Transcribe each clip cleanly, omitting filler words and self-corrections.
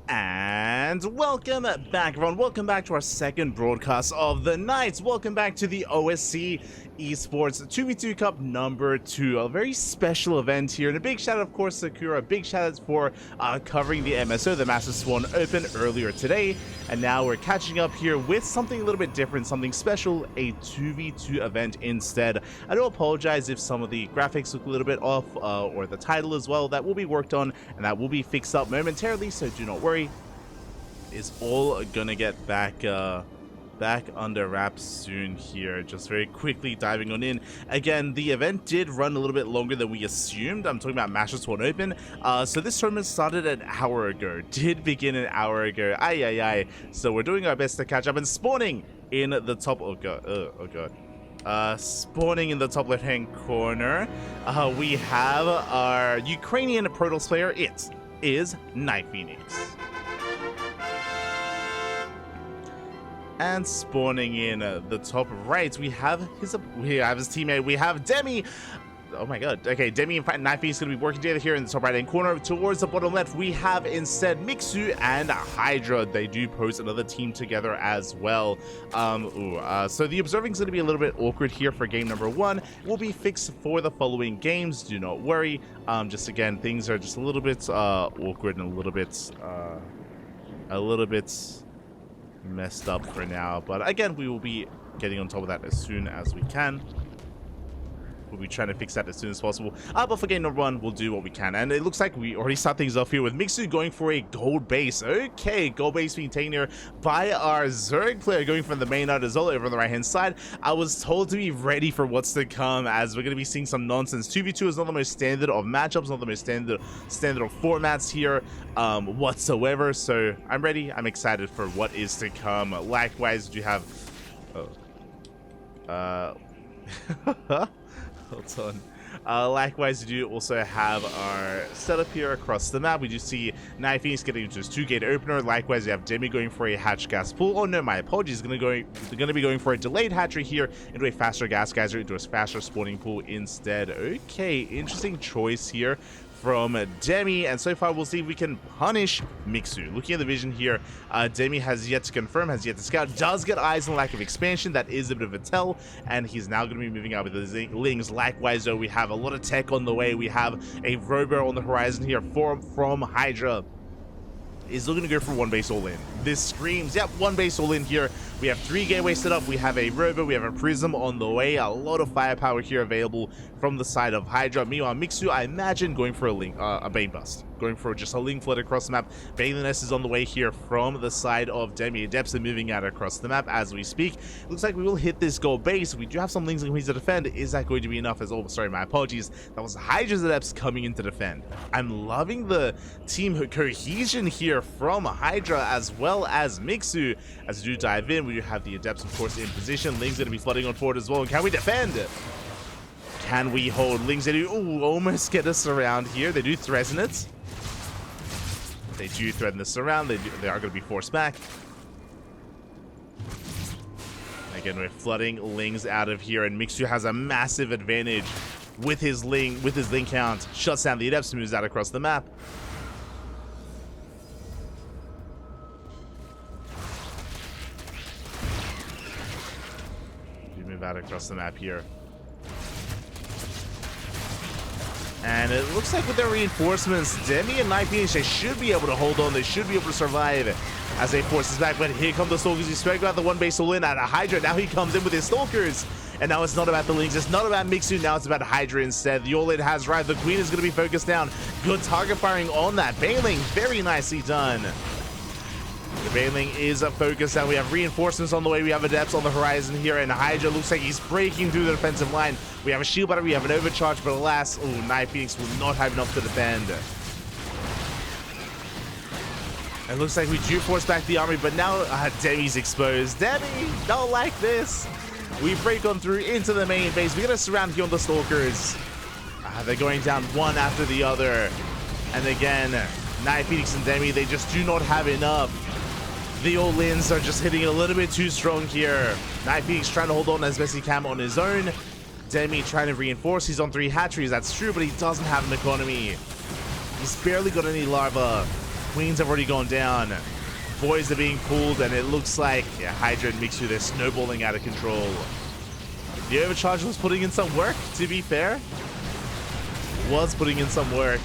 And welcome back, everyone. Welcome back to our second broadcast of the night. Welcome back to the OSC Esports 2v2 Cup number 2. A very special event here. And a big shout out, of course, Sakura. A big shout out for covering the MSO, the Master Swan Open, earlier today. And now we're catching up here with something a little bit different, something special, a 2v2 event instead. I do apologize if some of the graphics look a little bit off, or the title as well. That will be worked on and that will be fixed up momentarily, so do not worry. Is all gonna get back under wraps soon here. Just very quickly diving on in. Again, the event did run a little bit longer than we assumed. I'm talking about Master Swan Open. So this tournament started an hour ago. Did begin an hour ago. So we're doing our best to catch up and spawning in the top. Oh god. Spawning in the top left hand corner. We have our Ukrainian Protoss player. It is NightPhoenix. And spawning in the top right, we have his teammate. We have Demi. Oh my god. Okay, Demi and NightPhoenix is going to be working together here in the top right hand corner. Towards the bottom left, we have instead Mixu and HiGhDrA. They do pose another team together as well. So the observing is going to be a little bit awkward here for game number 1. It will be fixed for the following games. Do not worry. Just again, things are just a little bit awkward and a little bit messed up for now, but again, we will be getting on top of that as soon as we can. We'll be trying to fix that as soon as possible. But for game number 1, we'll do what we can. And it looks like we already start things off here with Mixu going for a gold base. Okay, gold base being taken here by our Zerg player, going from the main as well over on the right hand side. I was told to be ready for what's to come, as we're going to be seeing some nonsense. 2v2 is not the most standard of matchups, not the most standard of formats here whatsoever. So I'm ready. I'm excited for what is to come. Likewise, you have hold on. Likewise, we do also have our setup here across the map. We do see NightPhoenix getting into his 2-gate opener. Likewise, we have Demi going for a hatch gas pool. Oh no, my apologies. They're going to be going for a delayed hatchery here into a faster gas geyser, into a faster spawning pool instead. Okay, interesting choice here from Demi, and so far we'll see if we can punish Mixu. Looking at the vision here, Demi has yet to confirm, has yet to scout, does get eyes on lack of expansion. That is a bit of a tell, and he's now going to be moving out with his Lings. Likewise, though, we have a lot of tech on the way. We have a Robo on the horizon here from HiGhDrA. Is looking to go for one base all in. This screams, yep, one base all in here. We have 3 gateways set up. We have a Robo, we have a Prism on the way. A lot of firepower here available from the side of HiGhDrA. Meanwhile, Mixu, I imagine, going for a Bane Bust. Going for just a Ling flood across the map. Baneliness is on the way here from the side of Demi. Adepts are moving out across the map as we speak. Looks like we will hit this gold base. We do have some Lings and Queens to defend. Is that going to be enough? Sorry, my apologies. That was HiGhDrA's Adepts coming in to defend. I'm loving the team cohesion here from HiGhDrA as well as Mixu. As we do dive in, we do have the Adepts, of course, in position. Ling's going to be flooding on forward as well. And can we defend? Can we hold? Lings, they do almost get us around here. They do threaten it. They do threaten this around. They are going to be forced back. Again, we're flooding Lings out of here, and Mixu has a massive advantage with his Ling count. Shuts down the Adepts, moves out across the map. We move out across the map here. And it looks like with their reinforcements, Demi and NightPhoenix, they should be able to hold on. They should be able to survive as they force this back. But here come the Stalkers. We spoke about the one base all in at a HiGhDrA. Now he comes in with his Stalkers. And now it's not about the Lings. It's not about Mixu. Now it's about HiGhDrA instead. The all-in has arrived. The Queen is going to be focused down. Good target firing on that. Baneling, very nicely done. The Baneling is a focus, and we have reinforcements on the way. We have Adepts on the horizon here, and HiGhDrA looks like he's breaking through the defensive line. We have a shield battery, we have an overcharge, but alas, NightPhoenix will not have enough to defend. It looks like we do force back the army, but now Demi's exposed. Demi, don't like this. We break on through into the main base. We're going to surround here on the Stalkers. They're going down one after the other. And again, NightPhoenix and Demi, they just do not have enough. The all-ins are just hitting a little bit too strong here. NightPhoenix trying to hold on as best he can on his own. Demi trying to reinforce. He's on 3 hatcheries, that's true, but he doesn't have an economy. He's barely got any larva. Queens have already gone down. Boys are being pulled, and it looks like HiGhDrA and Mixu, they're snowballing out of control. The overcharge was putting in some work, to be fair. Was putting in some work.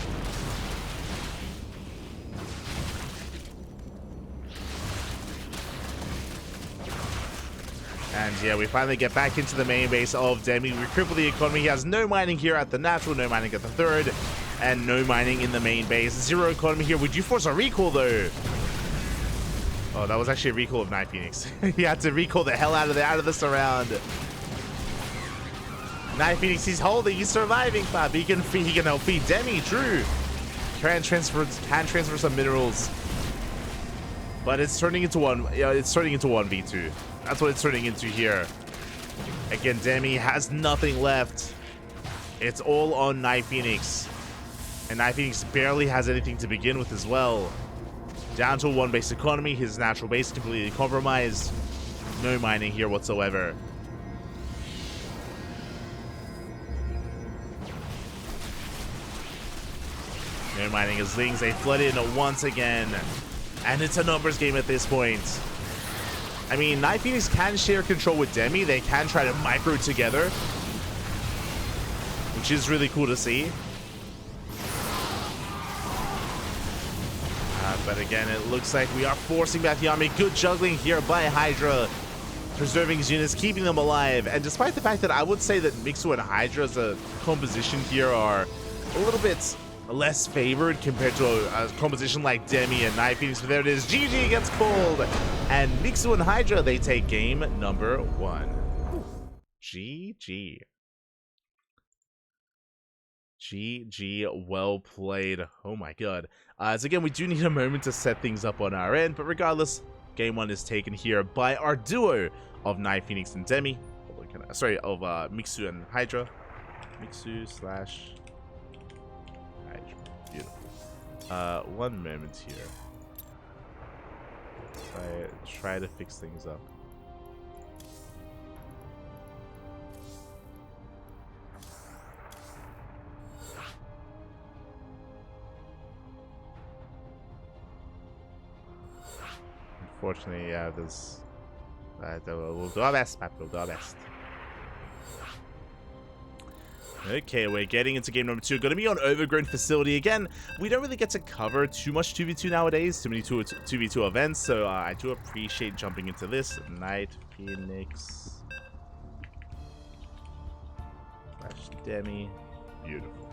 And yeah, we finally get back into the main base of Demi. We cripple the economy. He has no mining here at the natural, no mining at the third, and no mining in the main base. Zero economy here. We do force a recall though. Oh, that was actually a recall of NightPhoenix. He had to recall the hell out of the surround. NightPhoenix, he's holding, he's surviving, Fab. He can help feed Demi, true. Can transfer some minerals. But it's turning into it's turning into 1v2. That's what it's turning into here. Again, Demi has nothing left. It's all on NightPhoenix. And NightPhoenix barely has anything to begin with as well. Down to a 1 base economy. His natural base completely compromised. No mining here whatsoever. No mining as Lings. They flood in once again. And it's a numbers game at this point. I mean, NightPhoenix can share control with Demi. They can try to micro together, which is really cool to see. But again, it looks like we are forcing back the army. Good juggling here by HiGhDrA, preserving his units, keeping them alive. And despite the fact that I would say that Mixu and HiGhDrA as a composition here are a little bit less favored compared to a composition like Demi and NightPhoenix, but there it is. GG gets pulled, and Mixu and HiGhDrA, they take game number 1. GG. GG, well played. Oh my god. So again, we do need a moment to set things up on our end, but regardless, game 1 is taken here by our duo of NightPhoenix and Demi. Sorry, of Mixu and HiGhDrA. Mixu slash HiGhDrA. Beautiful. One moment here. Try to fix things up. Unfortunately, yeah, there's. We'll do our best, Matt. We'll do our best. Okay, we're getting into game number 2. Going to be on Overgrown Facility. Again, we don't really get to cover too much 2v2 nowadays. Too many 2v2 events, so I do appreciate jumping into this. NightPhoenix / Demi. Beautiful.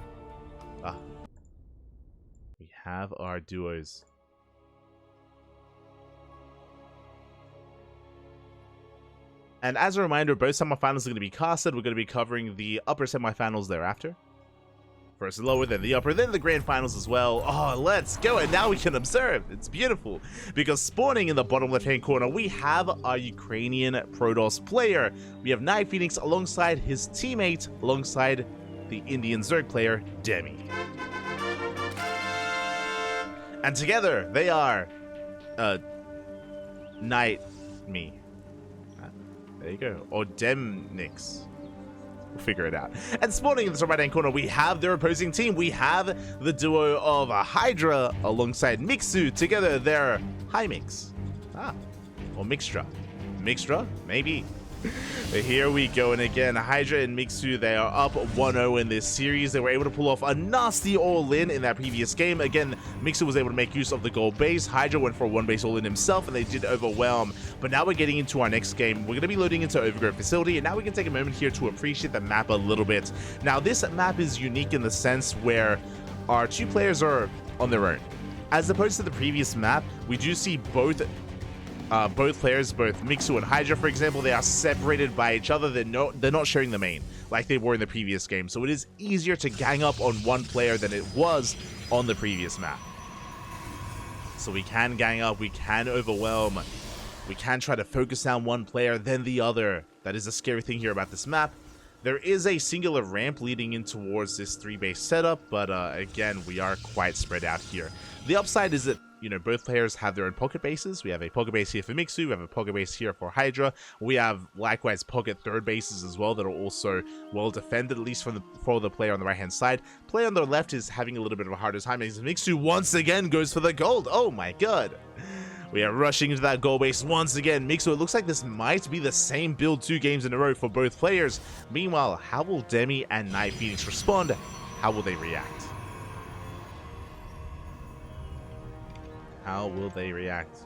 We have our duos. And as a reminder, both semifinals are going to be casted. We're going to be covering the upper semifinals thereafter. First lower, then the upper, then the grand finals as well. Oh, let's go. And now we can observe. It's beautiful. Because spawning in the bottom left-hand corner, we have our Ukrainian Protoss player. We have NightPhoenix alongside his teammate, alongside the Indian Zerg player, Demi. And together, they are... Me. There you go. Or Demnix. We'll figure it out. And spawning in the right-hand corner, we have their opposing team. We have the duo of HiGhDrA alongside Mixu. Together, they're HiMix. Or Mixdra. Mixdra? Maybe. Here we go, and again, HiGhDrA and Mixu, they are up 1-0 in this series. They were able to pull off a nasty all-in in that previous game. Again, Mixu was able to make use of the gold base. HiGhDrA went for a 1-base all-in himself, and they did overwhelm. But now we're getting into our next game. We're going to be loading into Overgrown Facility, and now we can take a moment here to appreciate the map a little bit. Now, this map is unique in the sense where our two players are on their own. As opposed to the previous map, we do see both players, both Mixu and HiGhDrA, for example, they are separated by each other. They're not sharing the main like they were in the previous game. So it is easier to gang up on one player than it was on the previous map. So we can gang up, we can overwhelm, we can try to focus down one player, then the other. That is a scary thing here about this map. There is a singular ramp leading in towards this 3-base setup, but again, we are quite spread out here. The upside is that you know, both players have their own pocket bases. We have a pocket base here for Mixu, we have a pocket base here for HiGhDrA. We have likewise pocket third bases as well that are also well defended, at least for the player on the right hand side. Player on the left is having a little bit of a harder time as Mixu once again goes for the gold. Oh my god. We are rushing into that goal base once again. Mixu, it looks like this might be the same build 2 games in a row for both players. Meanwhile, how will Demi and NightPhoenix respond? How will they react? How will they react?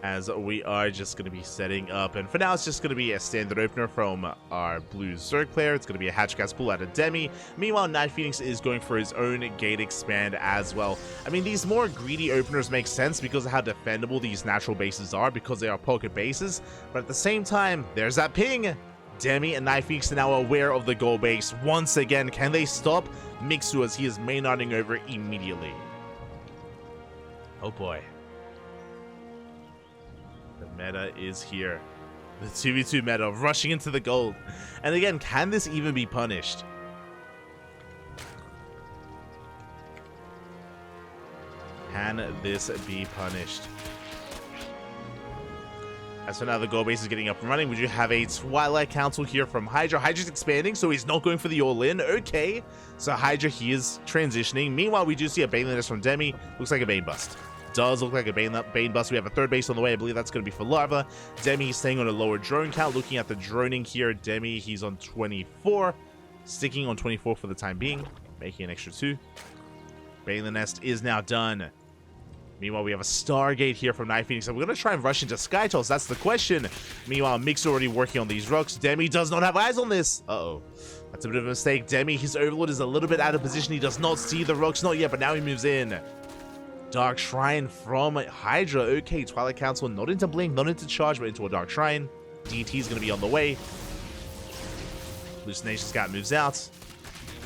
As we are just going to be setting up, and for now it's just going to be a standard opener from our blue Zerg player. It's going to be a hatch gas pull out of Demi. Meanwhile, NightPhoenix is going for his own gate expand as well. I mean, these more greedy openers make sense because of how defendable these natural bases are, because they are pocket bases, but at the same time, there's that ping. Demi and NightPhoenix are now aware of the goal base. Once again, can they stop Mixu as he is main-arting over immediately? Oh boy. The meta is here. The 2v2 meta rushing into the gold. And again, can this even be punished? Can this be punished? As for now, the goal base is getting up and running. We do have a Twilight Council here from HiGhDrA. HiGhDra's expanding, so he's not going for the all-in. Okay. So HiGhDrA, he is transitioning. Meanwhile, we do see a Bane Nest from Demi. Looks like a Bane bust. Does look like a Bane bust. We have a third base on the way. I believe that's going to be for Larva. Demi staying on a lower drone count. Looking at the droning here, Demi, he's on 24. Sticking on 24 for the time being. Making an extra 2. Bane Nest is now done. Meanwhile, we have a Stargate here from NightPhoenix. So we're going to try and rush into Skytoss. That's the question. Meanwhile, Mixu already working on these rocks. Demi does not have eyes on this. Uh-oh. That's a bit of a mistake. Demi, his Overlord is a little bit out of position. He does not see the rocks. Not yet, but now he moves in. Dark Shrine from HiGhDrA. Okay, Twilight Council not into Blink, not into Charge, but into a Dark Shrine. DT is going to be on the way. Hallucination Scout moves out.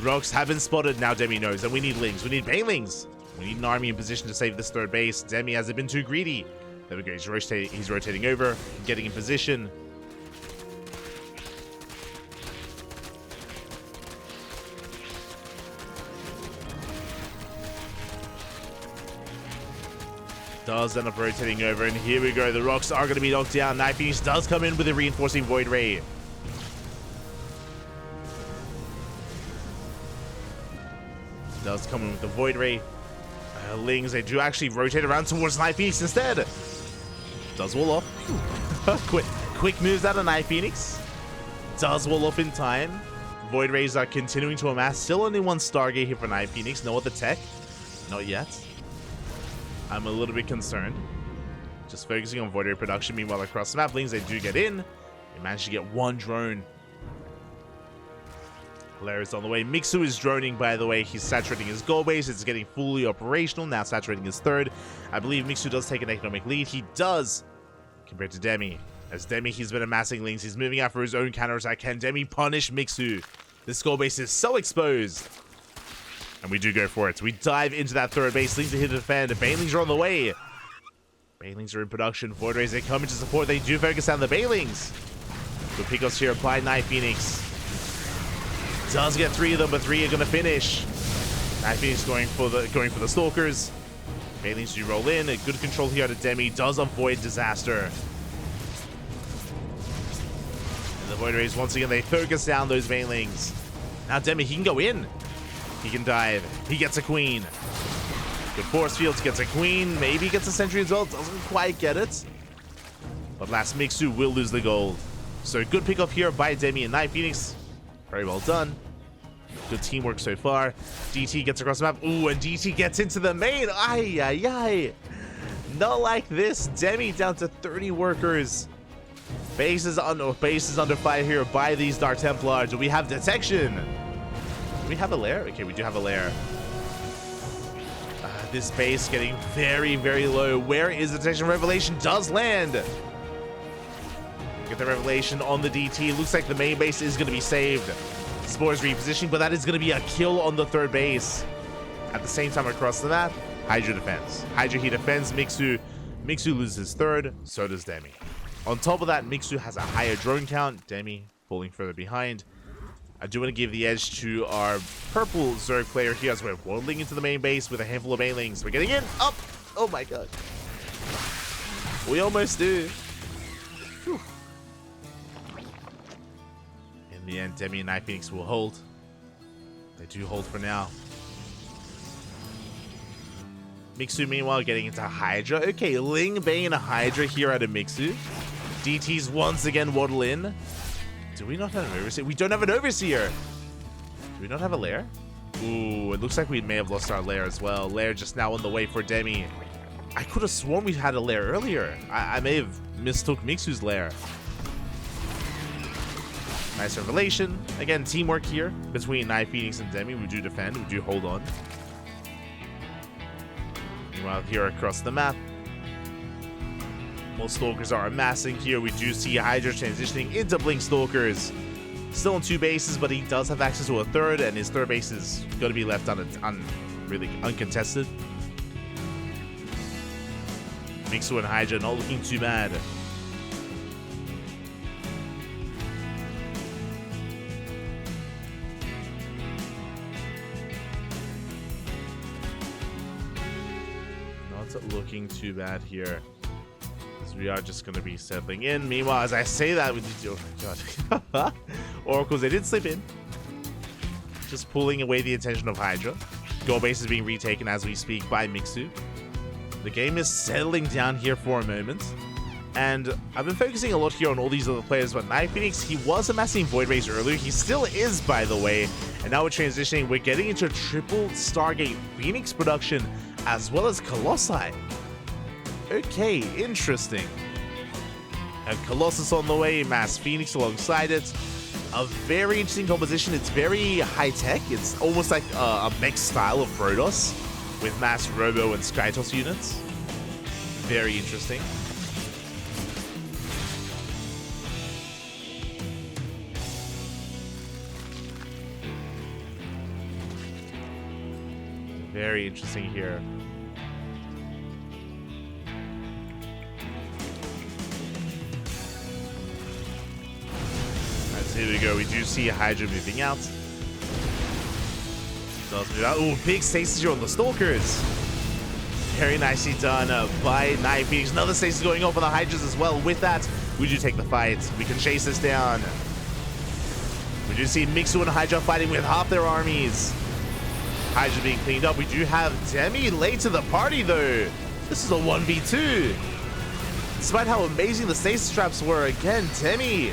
Rocks have been spotted. Now Demi knows. And we need Lings. We need Banelings. We need an army in position to save this third base. Demi hasn't been too greedy. There we go. He's rotating over, getting in position. Does end up rotating over, and here we go. The rocks are going to be knocked down. NightPhoenix does come in with a reinforcing Void Ray. Does come in with the Void Ray. Lings, they do actually rotate around towards NightPhoenix instead. Does wall off. quick moves out of NightPhoenix. Does wall off in time. Void Rays are continuing to amass. Still only one Stargate here for NightPhoenix. No other tech. Not yet. I'm a little bit concerned. Just focusing on Void Ray production. Meanwhile, across the map, Lings, they do get in. They manage to get one drone. Hilarious on the way. Mixu is droning, by the way. He's saturating his goal base. It's getting fully operational. Now saturating his third. I believe Mixu does take an economic lead. He does, compared to Demi. As Demi, he's been amassing Lings. He's moving out for his own counterattack. Can Demi punish Mixu? This goal base is so exposed. And we do go for it. We dive into that third base. Lings are here to defend. Banelings are on the way. Banelings are in production. Void Rays, they come into support. They do focus on the Banelings. Good pickups here by NightPhoenix. Does get 3 of them, but 3 are going to finish. NightPhoenix going for the Stalkers. Banelings do roll in. A good control here to Demi. Does avoid disaster. And the Void Rays, once again, they focus down those Banelings. Now Demi, he can go in. He can dive. He gets a Queen. Good force fields, gets a Queen. Maybe gets a Sentry as well. Doesn't quite get it. But last Mixu will lose the gold. So good pickup here by Demi and NightPhoenix. Very well done. Good teamwork so far. DT gets across the map. Ooh, and DT gets into the main. Ay, ay, ay. Not like this. Demi down to 30 workers. Base is under fire here by these Dark Templars. Do we have detection? Do we have a lair? Okay, we do have a lair. This base getting very, very low. Where is the detection? Revelation does land. Get the revelation on the DT. Looks like the main base is going to be saved. Spores repositioning, but that is going to be a kill on the third base. At the same time across the map, HiGhDrA defends. HiGhDrA, he defends. Mixu loses his third, so does Demi. On top of that, Mixu has a higher drone count. Demi falling further behind. I do want to give the edge to our purple Zerg player here as we're waddling into the main base with a handful of banelings. We're getting in. Up. Oh my god. We almost do. Whew. In the end, Demi and NightPhoenix will hold. They do hold for now. Mixu, meanwhile, getting into HiGhDrA. Okay, Ling, Bane, and HiGhDrA here out of Mixu. DTs once again waddle in. Do we not have an Overseer? We don't have an Overseer! Do we not have a lair? Ooh, it looks like we may have lost our lair as well. Lair just now on the way for Demi. I could have sworn we had a lair earlier. I may have mistook Mixu's lair. Nice revelation. Again, teamwork here between NightPhoenix and Demi. We do defend, we do hold on. Meanwhile, here across the map, more Stalkers are amassing here. We do see HiGhDrA transitioning into Blink Stalkers. Still on 2 bases, but he does have access to a third, and his third base is going to be left really uncontested. Mixu and HiGhDrA not looking too bad. Not looking too bad here. We are just going to be settling in. Meanwhile, as I say that, oh my god. Oracles, they did slip in. Just pulling away the attention of HiGhDrA. Gold base is being retaken as we speak by Mixu. The game is settling down here for a moment. And I've been focusing a lot here on all these other players, but NightPhoenix, he was amassing Void Rays earlier. He still is, by the way. And now we're transitioning. We're getting into triple Stargate Phoenix production, as well as Colossi. Okay, interesting. And Colossus on the way, Mass Phoenix alongside it. A very interesting composition. It's very high-tech. It's almost like a mixed style of Protoss with Mass Robo and Skytoss units. Very interesting. Very interesting here. Here we go. We do see HiGhDrA moving out. Does move out. Ooh, big stasis here on the Stalkers. Very nicely done by NightPhoenix. Another stasis going off on the HiGhDRAs as well. With that, we do take the fight. We can chase this down. We do see Mixu and HiGhDrA fighting with half their armies. HiGhDRA being cleaned up. We do have Demi late to the party though. This is a 1v2. Despite how amazing the stasis traps were, again, Demi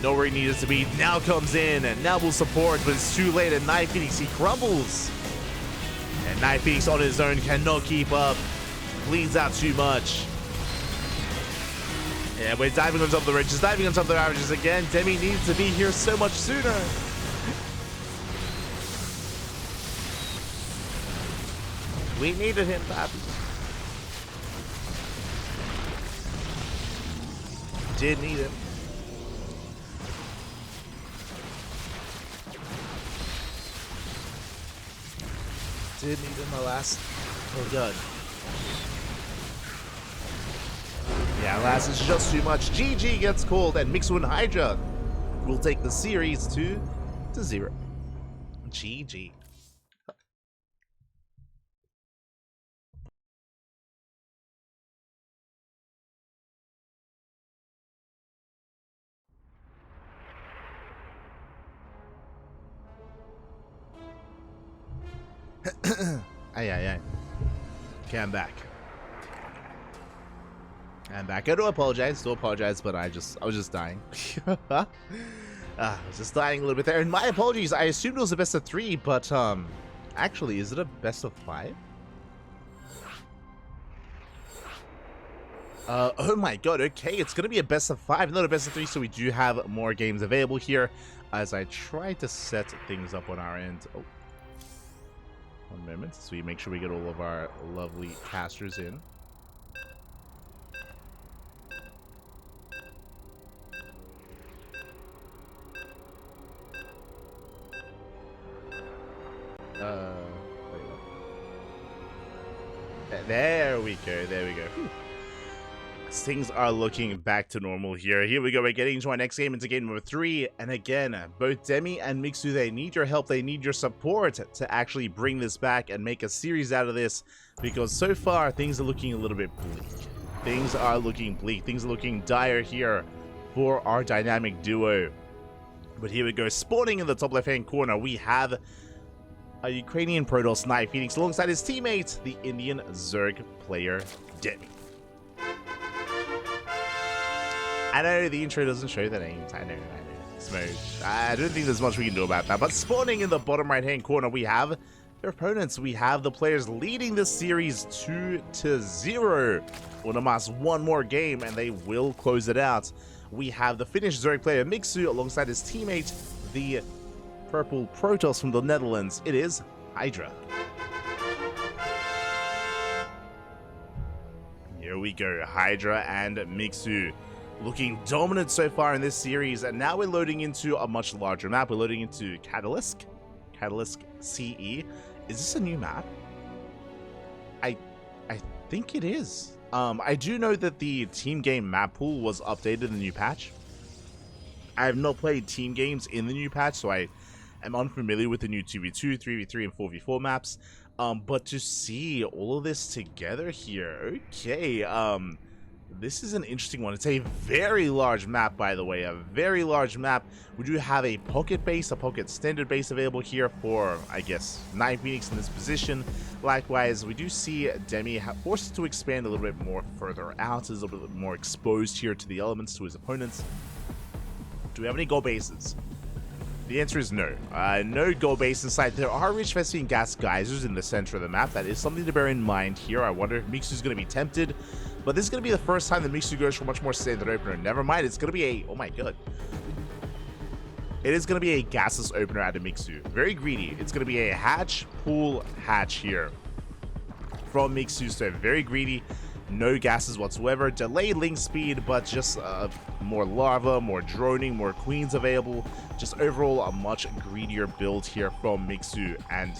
not where he needed to be, now comes in, and now will support, but it's too late, and NightPhoenix, he crumbles. And NightPhoenix on his own cannot keep up, bleeds out too much. Yeah, we're diving on top of the ridges, diving on top of the averages again. Demi needs to be here so much sooner. We needed him, Pappy. Did need him. Did need him, alas. Oh god. Yeah, alas, it's just too much. GG gets called, and Mixu and HiGhDrA will take the series 2-0. GG. Aye. Okay, I'm back. I do apologize, but I was just dying. I was just dying a little bit there. And my apologies, I assumed it was a best of 3, but actually, is it a best of 5? Oh my god, okay, it's gonna be a best of 5, not a best of 3, so we do have more games available here as I try to set things up on our end. Oh. One moment, so we make sure we get all of our lovely casters in. There we go. Whew. Things are looking back to normal here. Here we go. We're getting into our next game, into game number 3. And again, both Demi and Mixu, they need your help. They need your support to actually bring this back and make a series out of this. Because so far, things are looking a little bit bleak. Things are looking bleak. Things are looking dire here for our dynamic duo. But here we go. Spawning in the top left-hand corner, we have a Ukrainian Protoss NightPhoenix alongside his teammate, the Indian Zerg player Demi. I know the intro doesn't show the names. I know. Smooth. I don't think there's much we can do about that. But spawning in the bottom right-hand corner, we have their opponents. We have the players leading this series 2-0. Unamas one more game, and they will close it out. We have the Finnish Zerg player Mixu alongside his teammate, the purple Protoss from the Netherlands. It is HiGhDrA. Here we go. HiGhDrA and Mixu. Looking dominant so far in this series, and now we're loading into a much larger map. We're loading into Catalyst CE. Is this a new map? I think it is. I do know that the team game map pool was updated in the new patch. I have not played team games in the new patch, so I am unfamiliar with the new 2v2, 3v3, and 4v4 maps. But to see all of this together here, okay, this is an interesting one. It's a very large map, by the way, a very large map. We do have a pocket base, a pocket standard base available here for, I guess, NightPhoenix in this position. Likewise, we do see Demi forced to expand a little bit more further out, is a little bit more exposed here to the elements, to his opponents. Do we have any gold bases? The answer is no. No gold base in sight. There are rich Vespene gas geysers in the center of the map. That is something to bear in mind here. I wonder if Mixu's going to be tempted. But this is going to be the first time that Mixu goes for a much more standard opener. Never mind, it's going to be a... Oh my god. It is going to be a gasless opener out of Mixu. Very greedy. It's going to be a hatch, pool, hatch here from Mixu. So very greedy. No gases whatsoever. Delayed link speed, but just more larva, more droning, more queens available. Just overall a much greedier build here from Mixu, and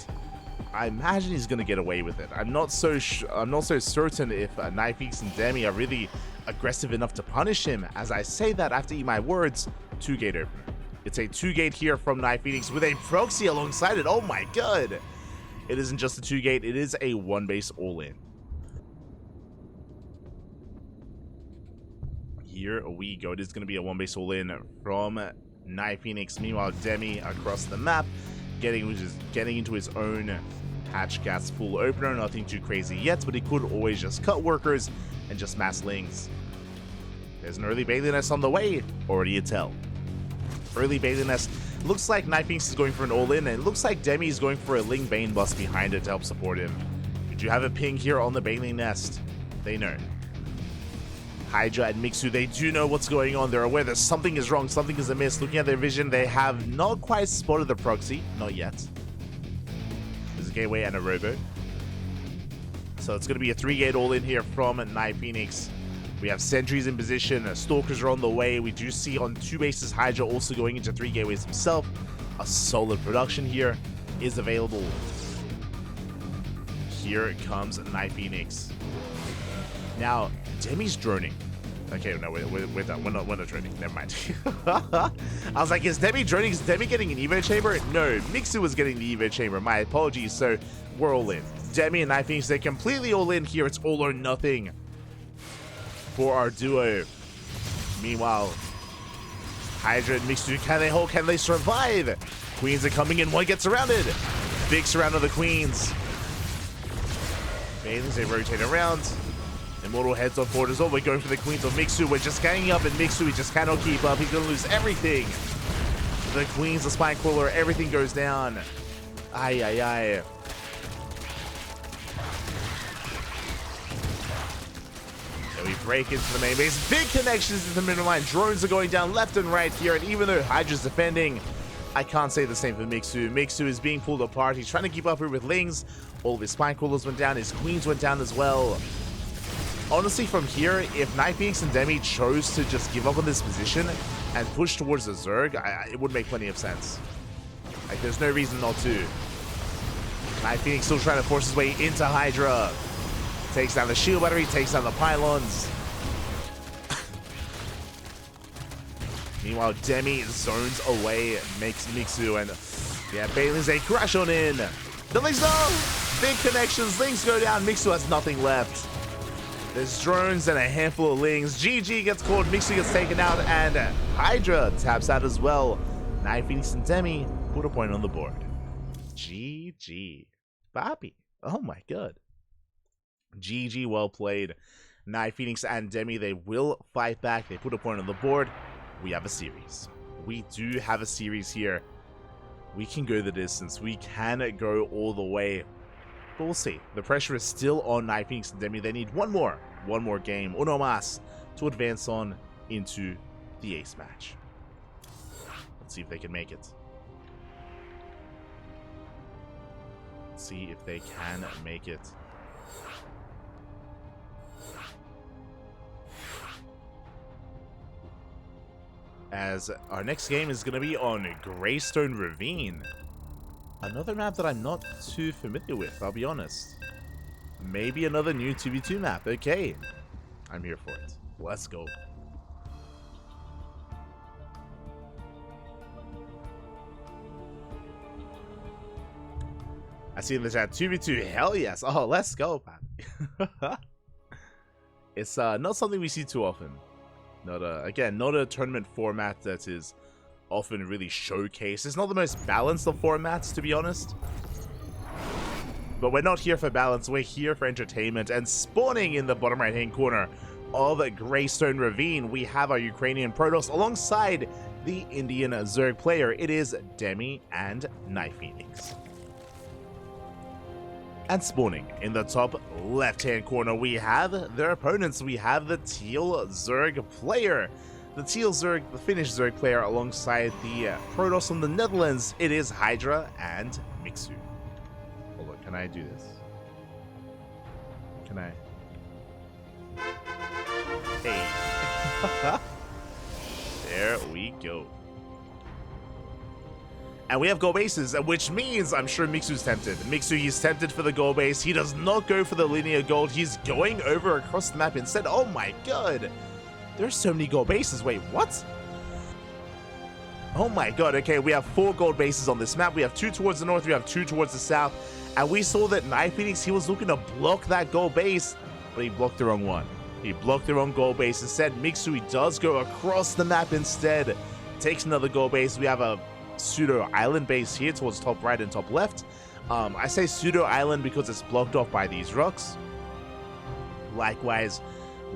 I imagine he's going to get away with it. I'm not so certain if NightPhoenix and Demi are really aggressive enough to punish him. As I say that, I have to eat my words. 2-gate opener. It's a 2-gate here from NightPhoenix with a proxy alongside it. Oh my god! It isn't just a 2-gate, it is a 1-base all-in. Here we go. It is going to be a 1-base all-in from NightPhoenix. Meanwhile, Demi across the map, getting into his own hatch gas full opener. Nothing too crazy yet, but he could always just cut workers and just mass lings. There's an early Bailey Nest on the way. Already a tell. Early Bailey Nest. Looks like NightPhoenix is going for an all-in, and it looks like Demi is going for a Ling Bane bust behind it to help support him. Did you have a ping here on the Bailey Nest? They know. HiGhDrA and Mixu, they do know what's going on. They're aware that something is wrong, something is amiss. Looking at their vision, they have not quite spotted the proxy. Not yet. There's a gateway and a robo. So it's going to be a 3-gate all-in here from NightPhoenix. We have sentries in position. Stalkers are on the way. We do see on 2 bases HiGhDrA also going into 3 gateways himself. A solid production here is available. Here comes NightPhoenix. Now, Demi's droning. Okay, no, we're done. We're not droning. Never mind. I was like, is Demi droning? Is Demi getting an Evo chamber? No, Mixu was getting the Evo chamber. My apologies. So, we're all in. Demi and NightPhoenix, they're completely all in here. It's all or nothing for our duo. Meanwhile, HiGhDrA and Mixu, can they hold? Can they survive? Queens are coming in. One gets surrounded. Big surround of the queens. Bailings, they rotate around. Immortal heads on board as well. We're going for the queens of Mixu. We're just ganging up, and Mixu, he just cannot keep up. He's going to lose everything. The queens, the spine crawler, everything goes down. Aye, aye, aye. And we break into the main base. Big connections into the middle line. Drones are going down left and right here. And even though HiGhDra's defending, I can't say the same for Mixu. Mixu is being pulled apart. He's trying to keep up here with Lings. All of his spine crawlers went down. His queens went down as well. Honestly, from here, if NightPhoenix and Demi chose to just give up on this position and push towards the Zerg, it would make plenty of sense. Like, there's no reason not to. NightPhoenix still trying to force his way into HiGhDrA. Takes down the shield battery, takes down the pylons. Meanwhile, Demi zones away, makes Mixu, and yeah, Bailey's a crash on in. Ducklings, no! Big connections, Lings go down, Mixu has nothing left. There's drones and a handful of Lings. GG gets caught, Mixu gets taken out, and HiGhDrA taps out as well. NightPhoenix and Demi put a point on the board. GG. Bobby. Oh my god. GG, well played. NightPhoenix and Demi, they will fight back. They put a point on the board. We have a series. We do have a series here. We can go the distance. We can go all the way. But we'll see. The pressure is still on NightPhoenix and Demi. They need one more game, uno más, to advance on into the ace match. Let's see if they can make it. Let's see if they can make it. As our next game is going to be on Greystone Ravine. Another map that I'm not too familiar with, I'll be honest. Maybe another new 2v2 map. Okay. I'm here for it. Let's go. I see in the chat 2v2. Hell yes. Oh, let's go, man. It's not something we see too often. Again, not a tournament format that is often really showcased. It's not the most balanced of formats, to be honest. But we're not here for balance, we're here for entertainment. And spawning in the bottom right-hand corner of Greystone Ravine, we have our Ukrainian Protoss alongside the Indian Zerg player. It is Demi and NightPhoenix. And spawning in the top left-hand corner, we have their opponents. We have the Teal Zerg player. The Teal Zerg, the Finnish Zerg player, alongside the Protoss from the Netherlands. It is HiGhDrA and Mixu. Hold on, can I do this? Can I? Hey. There we go. And we have goal bases, which means I'm sure Mixu's tempted. Mixu, he's tempted for the goal base. He does not go for the linear gold. He's going over across the map instead. Oh my god. There's so many gold bases. Wait, what? Oh my god. Okay, we have 4 gold bases on this map. We have 2 towards the north. We have 2 towards the south. And we saw that NightPhoenix, he was looking to block that gold base, but he blocked the wrong one. He blocked the wrong gold base. Instead, Mixu, he does go across the map instead. Takes another gold base. We have a pseudo island base here towards top right and top left. I say pseudo island because it's blocked off by these rocks. Likewise,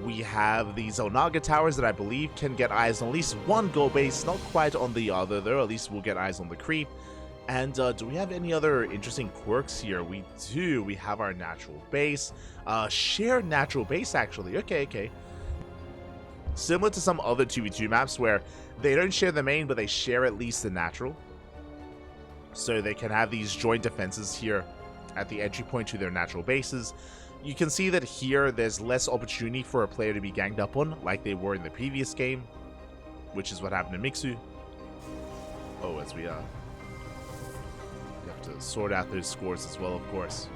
we have these Onaga towers that I believe can get eyes on at least one goal base, not quite on the other though. At least we'll get eyes on the creep. And do we have any other interesting quirks here? We do. We have our natural base, shared natural base actually. Okay. Similar to some other 2v2 maps where they don't share the main, but they share at least the natural. So they can have these joint defenses here at the entry point to their natural bases. You can see that here there's less opportunity for a player to be ganged up on, like they were in the previous game, which is what happened to Mixu. Oh, as we have to sort out those scores as well, of course.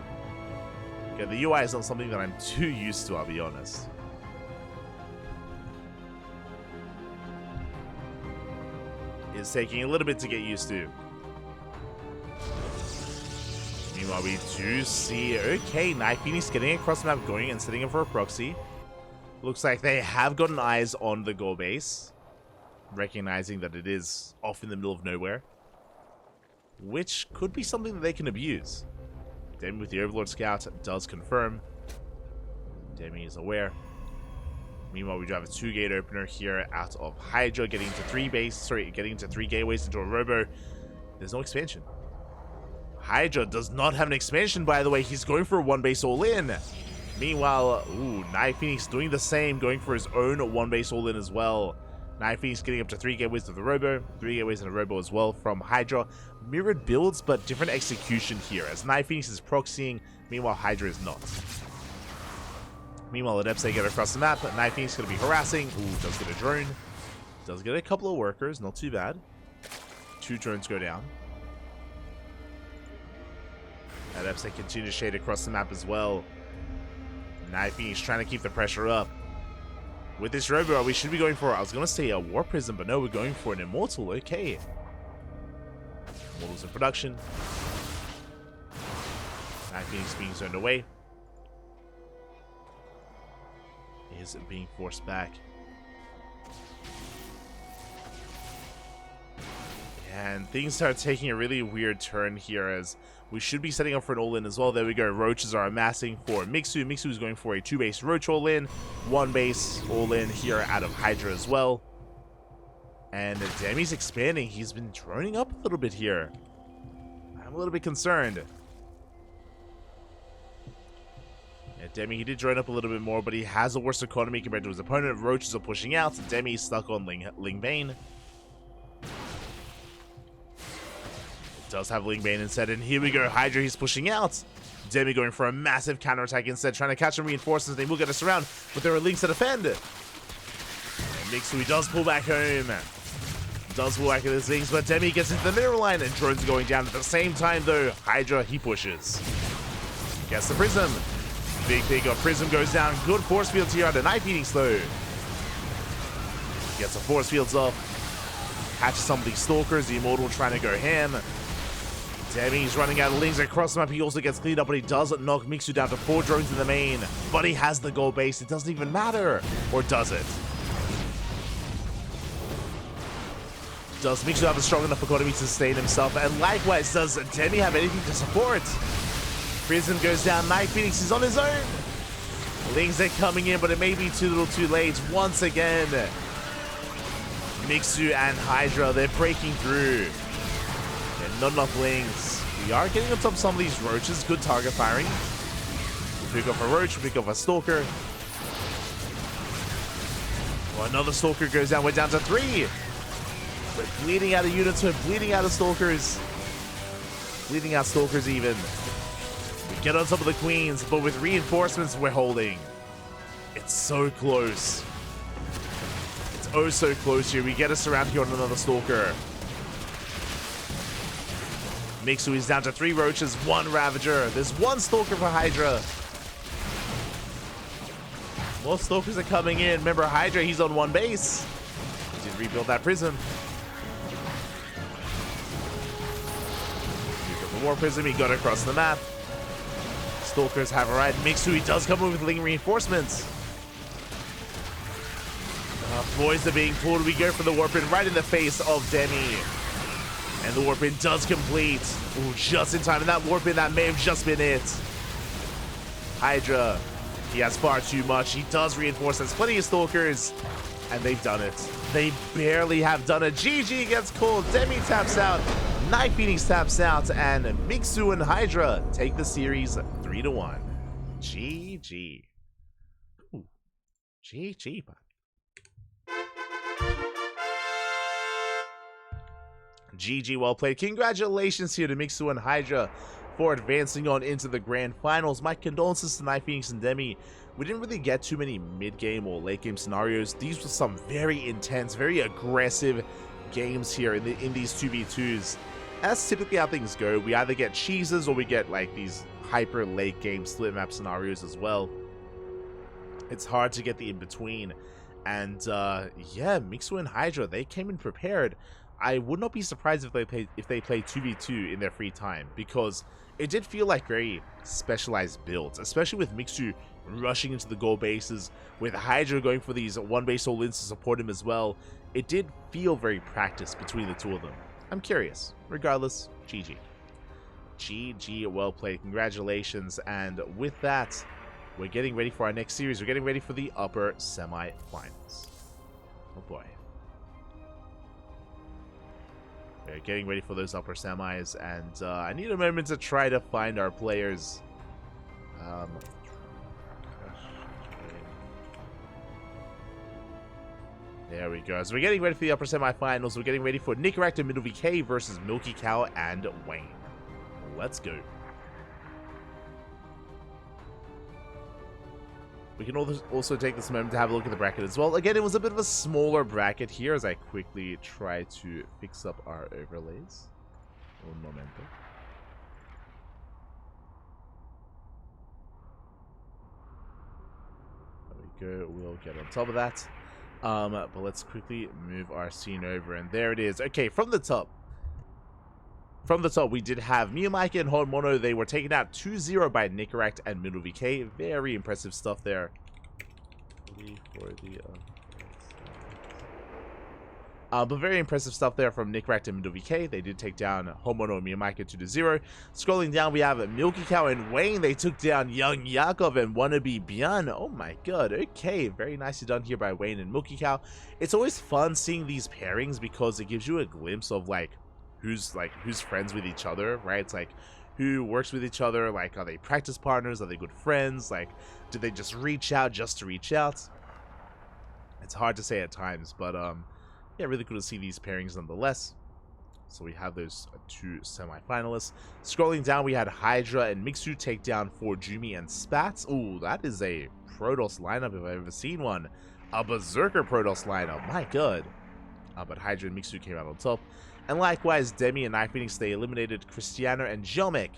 Okay, the UI is not something that I'm too used to, I'll be honest. Is taking a little bit to get used to. Meanwhile, we do see, okay, NightPhoenix getting across the map, going and setting up for a proxy. Looks like they have gotten eyes on the goal base, recognizing that it is off in the middle of nowhere, which could be something that they can abuse. Demi with the Overlord Scout does confirm. Demi is aware. Meanwhile, we do have a 2-gate opener here out of HiGhDrA, getting into 3 gateways into a robo. There's no expansion. HiGhDrA does not have an expansion, by the way. He's going for a 1-base all-in. Meanwhile, NightPhoenix doing the same, going for his own 1-base all-in as well. NightPhoenix getting up to 3 gateways with the robo, 3 gateways and a robo as well from HiGhDrA. Mirrored builds, but different execution here, as NightPhoenix is proxying, meanwhile HiGhDrA is not. Meanwhile, Adepts, they get across the map. NightPhoenix going to be harassing. Does get a drone. Does get a couple of workers. Not too bad. 2 drones go down. Adepts, they continue to shade across the map as well. NightPhoenix trying to keep the pressure up. With this Robo, we should be going for, I was going to say a War Prism, but no, we're going for an Immortal. Okay. Immortals in production. NightPhoenix being turned away. Is being forced back. And things start taking a really weird turn here as we should be setting up for an all-in as well. There we go. Roaches are amassing for Mixu. Mixu is going for a 2-base Roach all-in. 1-base all-in here out of HiGhDrA as well. And Demi's expanding. He's been droning up a little bit here. I'm a little bit concerned. Yeah, Demi, he did drone up a little bit more, but he has a worse economy compared to his opponent. Roaches are pushing out. Demi's stuck on Ling Bane. Does have Ling Bane instead, and here we go. HiGhDrA, he's pushing out. Demi going for a massive counterattack instead, trying to catch some reinforcements. They will get us around, but there are Lings to defend. And Mixu, he does pull back home. Does pull back at his Lings, but Demi gets into the mineral line, and drones are going down at the same time, though. HiGhDrA, he pushes. Gets the Prism. Big pickup. Prism goes down. Good force fields here out of NightPhoenix, though. Gets the force fields off. Catches some of these Stalkers. The Immortal trying to go ham. Demi's running out of Lings across the map. He also gets cleaned up, but he does knock Mixu down to 4 drones in the main. But he has the gold base. It doesn't even matter. Or does it? Does Mixu have a strong enough economy to sustain himself? And likewise, does Demi have anything to support? Prism goes down. NightPhoenix is on his own. Lings are coming in, but it may be too little too late. Once again, Mixu and HiGhDrA, they're breaking through. And not enough Lings. We are getting on top of some of these Roaches. Good target firing. We pick up a Roach, we pick up a Stalker. Well, another Stalker goes down. We're down to 3. We're bleeding out of units. We're bleeding out of Stalkers. Bleeding out Stalkers even. We get on top of the Queens, but with reinforcements, we're holding. It's so close. It's oh so close here. We get us around here on another Stalker. Mixu is down to 3 Roaches, 1 Ravager. There's 1 Stalker for HiGhDrA. More Stalkers are coming in. Remember, HiGhDrA, he's on 1 base. He did rebuild that Prism. The War Prism, he got across the map. Stalkers have a ride. Mixu, he does come in with Ling reinforcements. Boys are being pulled. We go for the Warpin right in the face of Demi. And the Warpin does complete. Ooh, just in time. And that Warpin, that may have just been it. HiGhDrA, he has far too much. He does reinforce. There's plenty of Stalkers. And they've done it. They barely have done it. GG gets called. Demi taps out. NightPhoenix taps out. And Mixu and HiGhDrA take the series 3-1. GG. Ooh. GG, bud. GG, well played. Congratulations here to Mixu and HiGhDrA for advancing on into the grand finals. My condolences to NightPhoenix and Demi. We didn't really get too many mid-game or late-game scenarios. These were some very intense, very aggressive games here in these 2v2s. That's typically how things go. We either get cheeses or we get like these hyper late-game split map scenarios as well. It's hard to get the in-between. And yeah, Mixu and HiGhDrA, they came in prepared. I would not be surprised if they played 2v2 in their free time, because it did feel like very specialized builds, especially with Mixu rushing into the gold bases, with HiGhDrA going for these 1-base all-ins to support him as well. It did feel very practiced between the two of them. I'm curious. Regardless, GG. GG, well played. Congratulations. And with that, we're getting ready for our next series. We're getting ready for the upper semi-finals. Oh boy. We're getting ready for those upper semis, and I need a moment to try to find our players. There we go. So we're getting ready for the upper semifinals. We're getting ready for Nicoractor Middle VK versus Milky Cow and Wayne. Let's go. We can also take this moment to have a look at the bracket as well. Again, it was a bit of a smaller bracket here as I quickly try to fix up our overlays. Un momento. There we go. We'll get on top of that. But let's quickly move our scene over, and there it is. Okay, from the top. From the top, we did have Miyamaki and Hormono. They were taken out 2-0 by Nicorect and Middle VK. Very impressive stuff there. But very impressive stuff there from Nicorect and Middle VK. They did take down Hormono and Miyamaki 2-0. Scrolling down, we have Milky Cow and Wayne. They took down Young Yakov and Wannabe Byan. Oh my god, okay. Very nicely done here by Wayne and Milky Cow. It's always fun seeing these pairings because it gives you a glimpse of who's friends with each other, right? It's like who works with each other, like are they practice partners, are they good friends, like do they just reach out just to reach out? It's hard to say at times, but yeah, really cool to see these pairings nonetheless. So we have those two semi-finalists. Scrolling down, we had HiGhDrA and Mixu take down for Jumi and Spats. Ooh, that is a Protoss lineup if I've ever seen one. A Berserker Protoss lineup, my god. But HiGhDrA and Mixu came out on top. And likewise, Demi and NightPhoenix, they eliminated Cristiano and Jelmek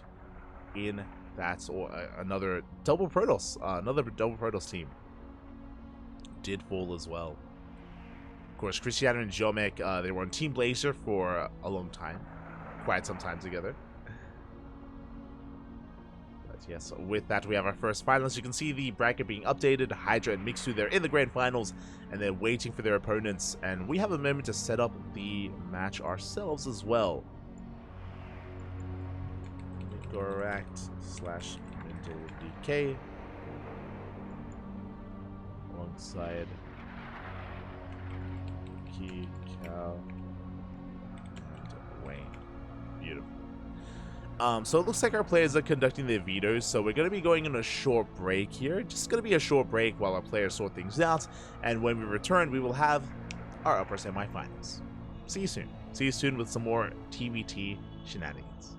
in that, or another double Protoss team did fall as well. Of course, Cristiano and Jelmek, they were on Team Blazer for a long time, quite some time together. But yes, with that, we have our first finalists. You can see the bracket being updated. HiGhDrA and Mixu, they're in the grand finals, and they're waiting for their opponents. And we have a moment to set up the match ourselves as well. Nicorect / Mental DK alongside Milky Cow and Wayne. Beautiful. So it looks like our players are conducting their vetoes, so we're going to be going on a short break here. Just going to be a short break while our players sort things out, and when we return, we will have our upper semifinals. See you soon. See you soon with some more TVT shenanigans.